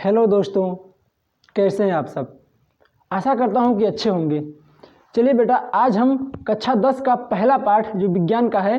Hello दोस्तों, कैसे हैं आप सब। आशा करता हूं कि अच्छे होंगे। चलिए बेटा, आज हम कक्षा 10 का पहला पाठ जो विज्ञान का है,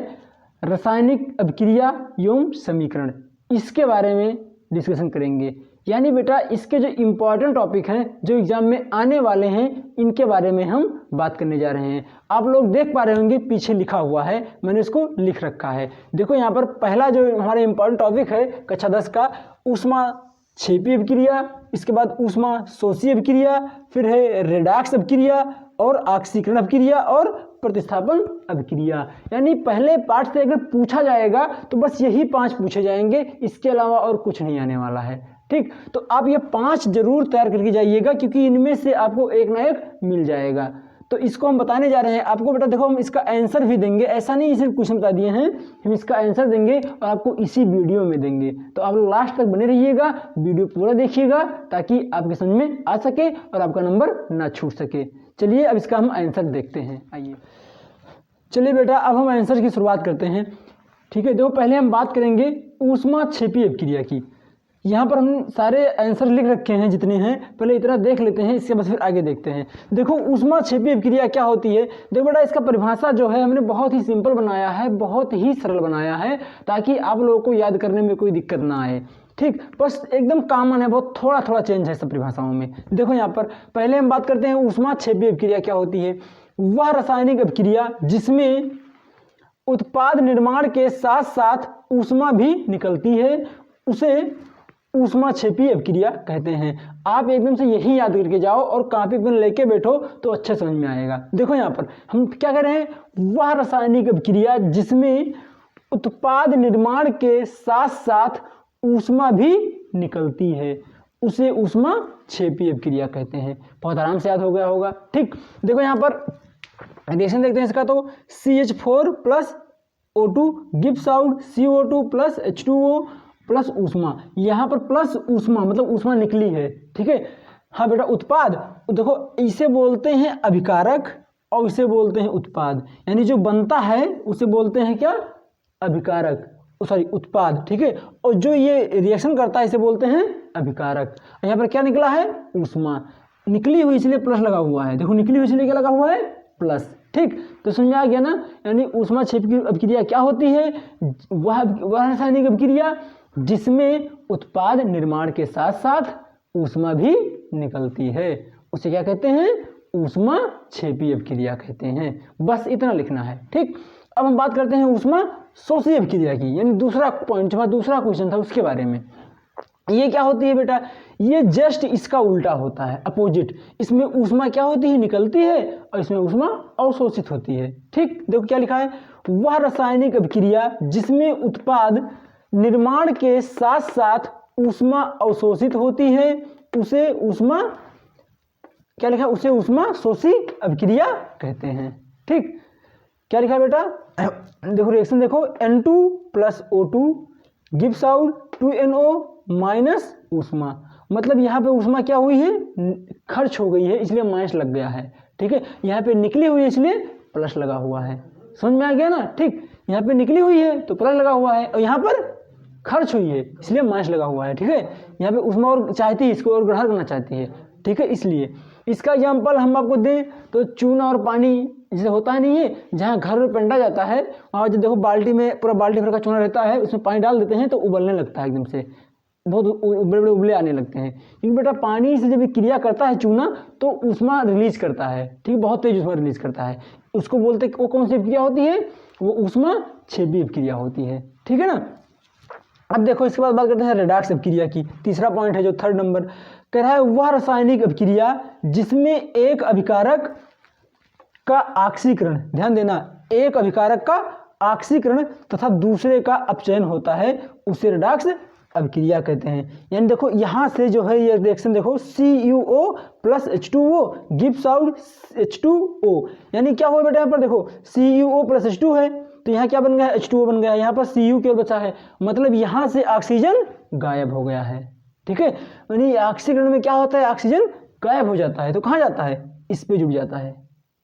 रासायनिक अभिक्रिया एवं समीकरण, इसके बारे में डिस्कशन करेंगे। यानी बेटा इसके जो इम्पोर्टेंट टॉपिक हैं जो एग्ज़ाम में आने वाले हैं, इनके बारे में हम बात करने जा रहे हैं। आप लोग देख पा रहे होंगे पीछे लिखा हुआ है, मैंने इसको लिख रखा है। देखो यहाँ पर पहला जो हमारा इम्पोर्टेंट टॉपिक है कक्षा 10 का, ऊष्मा क्षेपी अभिक्रिया, इसके बाद ऊष्मा शोषी अभिक्रिया, फिर है रेडॉक्स अभिक्रिया और ऑक्सीकरण अभिक्रिया और प्रतिस्थापन अभिक्रिया। यानी पहले पाठ से अगर पूछा जाएगा तो बस यही 5 पूछे जाएंगे, इसके अलावा और कुछ नहीं आने वाला है। ठीक, तो आप ये 5 जरूर तैयार करके जाइएगा, क्योंकि इनमें से आपको एक ना एक मिल जाएगा। तो इसको हम बताने जा रहे हैं आपको। बेटा देखो, हम इसका आंसर भी देंगे, ऐसा नहीं सिर्फ क्वेश्चन बता दिए हैं, हम इसका आंसर देंगे और आपको इसी वीडियो में देंगे। तो आप लोग लास्ट तक बने रहिएगा, वीडियो पूरा देखिएगा ताकि आपके समझ में आ सके और आपका नंबर ना छूट सके। चलिए अब इसका हम आंसर देखते हैं। आइए चलिए बेटा, अब हम आंसर की शुरुआत करते हैं। ठीक है, देखो पहले हम बात करेंगे ऊष्मा क्षेपी अभिक्रिया की। यहाँ पर हम सारे आंसर लिख रखे हैं जितने हैं, पहले इतना देख लेते हैं, इसके बाद फिर आगे देखते हैं। देखो ऊष्मा क्षेपी अभिक्रिया क्या होती है। देखो बेटा, इसका परिभाषा जो है हमने बहुत ही सिंपल बनाया है, बहुत ही सरल बनाया है, ताकि आप लोगों को याद करने में कोई दिक्कत ना आए। ठीक, बस एकदम कॉमन है, बहुत थोड़ा थोड़ा चेंज है सब परिभाषाओं में। देखो यहाँ पर पहले हम बात करते हैं ऊष्मा क्षेपी अभिक्रिया क्या होती है। वह रासायनिक अभिक्रिया जिसमें उत्पाद निर्माण के साथ साथ ऊष्मा भी निकलती है, उसे ऊष्मा क्षेपी अभिक्रिया कहते हैं। आप एकदम से यही याद करके जाओ और कॉपी पेन लेके बैठो तो अच्छे समझ में आएगा। देखो यहाँ पर हम क्या कह रहे हैं, वह रासायनिक अभिक्रिया जिसमें उत्पाद निर्माण के साथ साथ ऊष्मा भी निकलती है, उसे ऊष्मा क्षेपी अभिक्रिया कहते हैं। बहुत आराम से याद हो गया होगा। ठीक, देखो यहाँ पर रिएक्शन देखते हैं इसका। तो CH4 plus O2 gives out CO2 plus H2O plus ऊष्मा। यहाँ पर प्लस ऊष्मा मतलब ऊष्मा निकली है। ठीक है, हाँ बेटा, उत्पाद देखो इसे बोलते हैं अभिकारक और इसे बोलते हैं उत्पाद। यानी जो बनता है उसे बोलते हैं क्या, अभिकारक, सॉरी उत्पाद। ठीक है, और जो ये रिएक्शन करता है इसे बोलते हैं अभिकारक। यहाँ पर क्या निकला है, ऊष्मा निकली हुई, इसलिए प्लस लगा हुआ है। देखो निकली हुई इसलिए क्या लगा हुआ है, प्लस। ठीक, तो समझ में आ गया ना। यानी ऊष्मा क्षेपी अभिक्रिया क्या होती है, वह रासायनिक अभिक्रिया जिसमें उत्पाद निर्माण के साथ साथ ऊष्मा भी निकलती है, उसे क्या कहते हैं, ऊष्मा क्षेपी अभिक्रिया कहते हैं। बस इतना लिखना है। ठीक, अब हम बात करते हैं ऊष्मा शोषी अभिक्रिया की, यानी दूसरा पॉइंट, जो दूसरा क्वेश्चन था उसके बारे में। ये क्या होती है बेटा, ये जस्ट इसका उल्टा होता है, अपोजिट। इसमें ऊष्मा क्या होती है, निकलती है, और इसमें ऊष्मा अवशोषित होती है। ठीक, देखो क्या लिखा है, वह रासायनिक अभिक्रिया जिसमें उत्पाद निर्माण के साथ साथ ऊष्मा अवशोषित होती है, उसे ऊष्मा क्या लिखा, उसे ऊष्मा शोषी अभिक्रिया कहते हैं। ठीक, क्या लिखा बेटा, देखो रिएक्शन देखो, N2 plus O2 gives out 2NO minus ऊष्मा। मतलब यहाँ पे ऊष्मा क्या हुई है, खर्च हो गई है, इसलिए माइनस लग गया है। ठीक है, यहाँ पे निकली हुई है इसलिए प्लस लगा हुआ है। समझ में आ गया ना। ठीक, यहाँ पे निकली हुई है तो प्लस लगा हुआ है, और यहाँ पर खर्च हुई है इसलिए माइनस लगा हुआ है। ठीक है, यहाँ पे ऊष्मा और चाहती है, इसको और ग्रहण करना चाहती है। ठीक है, इसलिए इसका एग्जाम्पल हम आपको दें तो चूना और पानी जैसे होता है नहीं है, जहाँ घर में पेंटा जाता है, वहाँ जो देखो बाल्टी में पूरा बाल्टी भर का चूना रहता है, उसमें पानी डाल देते हैं तो उबलने लगता है, एकदम से बहुत बड़े बड़े उबले आने लगते हैं। क्योंकि बेटा पानी से जब क्रिया करता है चूना तो ऊष्मा रिलीज करता है। ठीक है, बहुत तेज ऊष्मा रिलीज करता है, उसको बोलते हैं, वो कौन सी क्रिया होती है, वो ऊष्मा क्षेपी अभिक्रिया होती है। ठीक है ना। अब देखो इसके बाद बात करते हैं रेडॉक्स अभिक्रिया की। तीसरा पॉइंट है जो 3rd नंबर कह रहा है, वह रासायनिक अभिक्रिया जिसमें एक अभिकारक का ऑक्सीकरण, ध्यान देना, एक अभिकारक का ऑक्सीकरण तथा दूसरे का अपचयन होता है, उसे रेडॉक्स अभिक्रिया कहते हैं। यानी देखो यहाँ से जो है ये रिएक्शन देखो, CuO plus H2O gives out H2O। यानी क्या हुआ बेटा, यहाँ पर देखो CuO प्लस H2 है, तो यहाँ क्या बन गया, H2O बन गया। यहाँ पर Cu केवल बचा है, मतलब यहाँ से ऑक्सीजन गायब हो गया है। ठीक है, यानी ऑक्सीकरण में क्या होता है, ऑक्सीजन गायब हो जाता है तो कहाँ जाता है, इस पे जुड़ जाता है।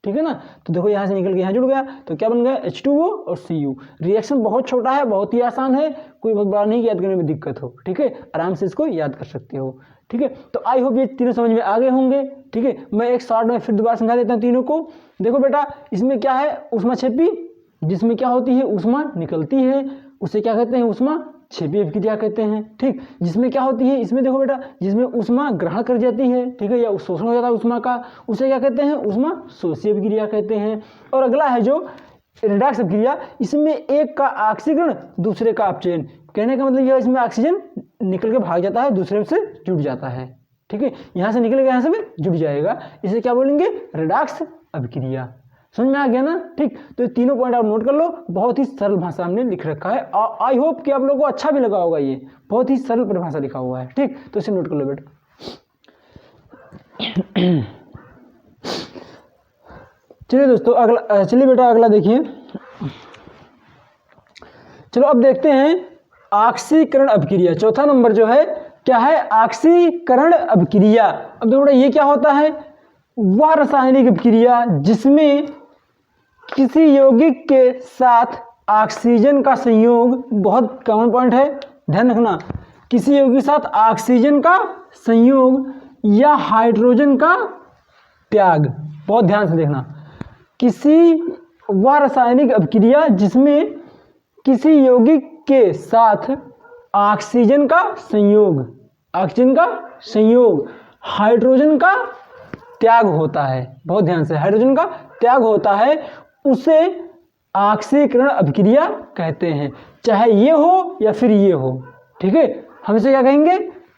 ठीक है ना। तो देखो यहाँ से निकल के यहाँ जुड़ गया, तो क्या बन गया H2O और Cu। रिएक्शन बहुत छोटा है, बहुत ही आसान है, कोई बहुत बड़ा नहीं याद करने में दिक्कत हो, ठीक है, आराम से इसको याद कर सकते हो, ठीक है। तो आई होप ये तीनों समझ में आ गए होंगे, ठीक है। मैं एक शॉर्ट में फिर दोबारा समझा देता हूँ तीनों को। देखो बेटा, इसमें क्या है, ऊष्माक्षेपी, जिसमें क्या होती है, ऊष्मा निकलती है, उसे क्या कहते हैं, ऊष्माक्षेपी अभिक्रिया कहते हैं, ठीक। जिसमें क्या होती है, इसमें देखो बेटा, जिसमें ऊष्मा ग्रहण कर जाती है, ठीक है, या शोषण हो जाता है ऊष्मा का, उसे क्या कहते हैं, ऊष्माशोषी अभिक्रिया कहते हैं। और अगला है जो रेडॉक्स अभिक्रिया, इसमें एक का ऑक्सीकरण, दूसरे का अपचयन। कहने का मतलब यह, इसमें ऑक्सीजन निकल के भाग जाता है, दूसरे से जुड़ जाता है, ठीक है, यहाँ से निकलेगा, यहाँ से जुड़ जाएगा, इसे क्या बोलेंगे, रेडॉक्स अभिक्रिया। समझ में आ गया ना, ठीक। तो ये तीनों पॉइंट आप नोट कर लो, बहुत ही सरल भाषा हमने लिख रखा है, और आई होप कि आप लोगों को अच्छा भी लगा होगा, ये बहुत ही सरल परिभाषा लिखा हुआ है, ठीक। तो इसे नोट कर लो बेटा। चलिए दोस्तों, अगला, चलिए बेटा अगला देखिए। चलो अब देखते हैं ऑक्सीकरण अभिक्रिया। चौथा नंबर जो है क्या है, ऑक्सीकरण अभिक्रिया। अब देखो बेटा, ये क्या होता है, वह रासायनिक अभिक्रिया जिसमें किसी यौगिक के साथ ऑक्सीजन का संयोग, बहुत कॉमन पॉइंट है, ध्यान रखना, किसी यौगिक के साथ ऑक्सीजन का संयोग या हाइड्रोजन का त्याग, बहुत ध्यान से देखना, वह रासायनिक अभिक्रिया जिसमें किसी यौगिक के साथ ऑक्सीजन का संयोग, हाइड्रोजन का त्याग होता है, बहुत ध्यान से, हाइड्रोजन का त्याग होता है, उसे ऑक्सीकरण अभिक्रिया कहते हैं। चाहे ये हो या फिर ये हो, ठीक है, हम इसे क्या कहेंगे,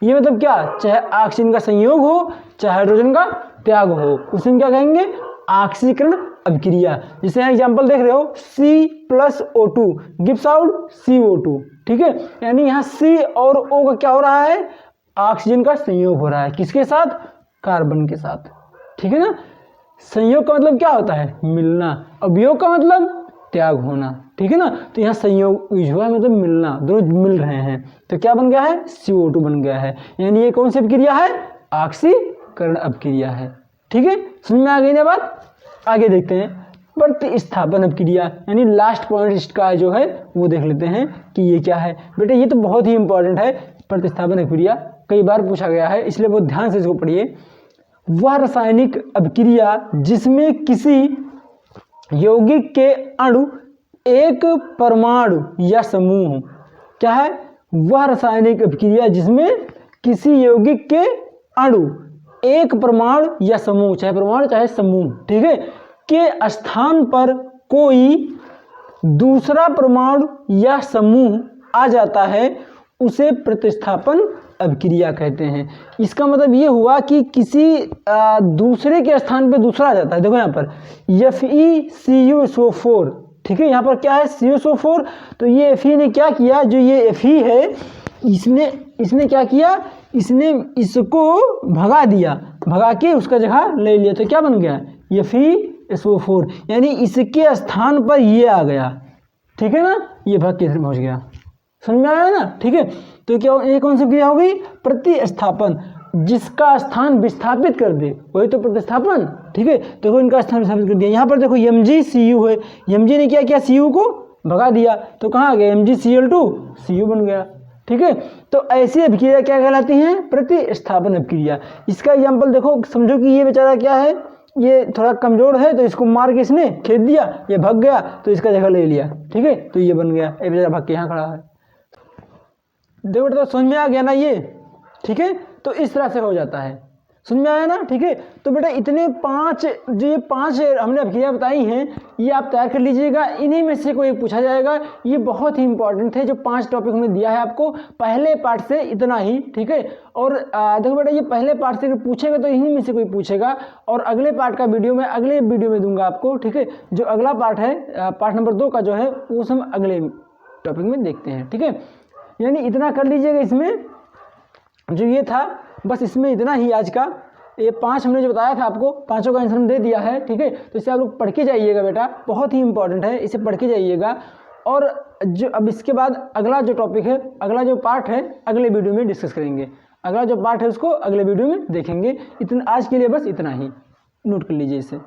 ये मतलब क्या, चाहे ऑक्सीजन का संयोग हो, चाहे हाइड्रोजन का त्याग हो, उसे हम क्या कहेंगे, ऑक्सीकरण अभिक्रिया। जैसे यहाँ एग्जाम्पल देख रहे हो, C+O2 गिव्स आउट CO2, ठीक है, यानी यहाँ C और O का क्या हो रहा है, ऑक्सीजन का संयोग हो रहा है, किसके साथ, कार्बन के साथ, ठीक है ना। संयोग का मतलब क्या होता है, मिलना, अवयोग का मतलब त्याग होना, ठीक है ना। तो यहाँ संयोग हुआ मतलब मिलना, दोनों मिल रहे हैं, तो क्या बन गया है, CO2 बन गया है, यानी ये कौन सी अभिक्रिया है, ऑक्सीकरण अभिक्रिया है, ठीक है। समझ में आ गई ना बात। आगे देखते हैं प्रतिस्थापन अभिक्रिया, यानी लास्ट पॉइंट का जो है वो देख लेते हैं कि ये क्या है। बेटा ये तो बहुत ही इंपॉर्टेंट है, प्रतिस्थापन अभिक्रिया कई बार पूछा गया है, इसलिए बहुत ध्यान से इसको पढ़िए। वह रासायनिक अभिक्रिया जिसमें किसी यौगिक के अणु, एक परमाणु या समूह, क्या है, वह रासायनिक अभिक्रिया जिसमें किसी यौगिक के अणु, एक परमाणु या समूह, चाहे परमाणु चाहे समूह, ठीक है, के स्थान पर कोई दूसरा परमाणु या समूह आ जाता है, उसे प्रतिस्थापन अभिक्रिया कहते हैं। इसका मतलब ये हुआ कि किसी दूसरे के स्थान पे दूसरा आ जाता है। देखो यहाँ पर FeCuSO4, ठीक है, यहाँ पर क्या है, CuSO4, तो ये Fe ने क्या किया, जो ये Fe है, इसने क्या किया, इसने इसको भगा दिया, भगा के उसका जगह ले लिया, तो क्या बन गया, ये FeSO4, यानी इसके स्थान पर ये आ गया, ठीक है ना, ये भाग के पहुंच गया। समझ में आया ना, ठीक है। तो क्या ये कौन सी क्रिया हो गई, प्रतिस्थापन, जिसका स्थान विस्थापित कर दे, वही तो प्रतिस्थापन, ठीक है। तो इनका स्थान विस्थापित कर दिया। यहाँ पर देखो MgCu है, Mg ने क्या किया, Cu को भगा दिया, तो कहाँ आ गया, MgCl2 Cu बन गया, ठीक है। तो ऐसी अभिक्रिया क्या कहलाती हैं, प्रतिस्थापन अभिक्रिया। इसका एग्जाम्पल देखो, समझो कि ये बेचारा क्या है, ये थोड़ा कमजोर है, तो इसको मार के इसने खेद दिया, ये भाग गया, तो इसका जगह ले लिया, ठीक है, तो ये बन गया, ये बेचारा भाग के यहाँ खड़ा है। देखो तो समझ में आ गया ना ये, ठीक है। तो इस तरह से हो जाता है, समझ में आया ना, ठीक है। तो बेटा इतने पांच, जो ये पांच हमने अभिक्रिया बताई हैं, ये आप तैयार कर लीजिएगा, इन्हीं में से कोई पूछा जाएगा। ये बहुत ही इंपॉर्टेंट है, जो 5 टॉपिक हमने दिया है आपको पहले पार्ट से, इतना ही, ठीक है। और देखो बेटा, ये पहले पार्ट से पूछेगा तो इन्हीं में से कोई पूछेगा, और अगले पार्ट का वीडियो में अगले वीडियो में दूंगा आपको, ठीक है। जो अगला पार्ट है, पार्ट नंबर 2 का जो है, वो हम अगले टॉपिक में देखते हैं, ठीक है। यानी इतना कर लीजिएगा, इसमें जो ये था बस इसमें इतना ही आज का, ये 5 हमने जो बताया था आपको, पांचों का आंसर हम दे दिया है, ठीक है। तो इसे आप लोग पढ़ के जाइएगा बेटा, बहुत ही इंपॉर्टेंट है, इसे पढ़ के जाइएगा। और जो अब इसके बाद अगला जो टॉपिक है, अगला जो पार्ट है, अगले वीडियो में डिस्कस करेंगे। अगला जो पार्ट है उसको अगले वीडियो में देखेंगे। इतना आज के लिए बस इतना ही, नोट कर लीजिए इसे।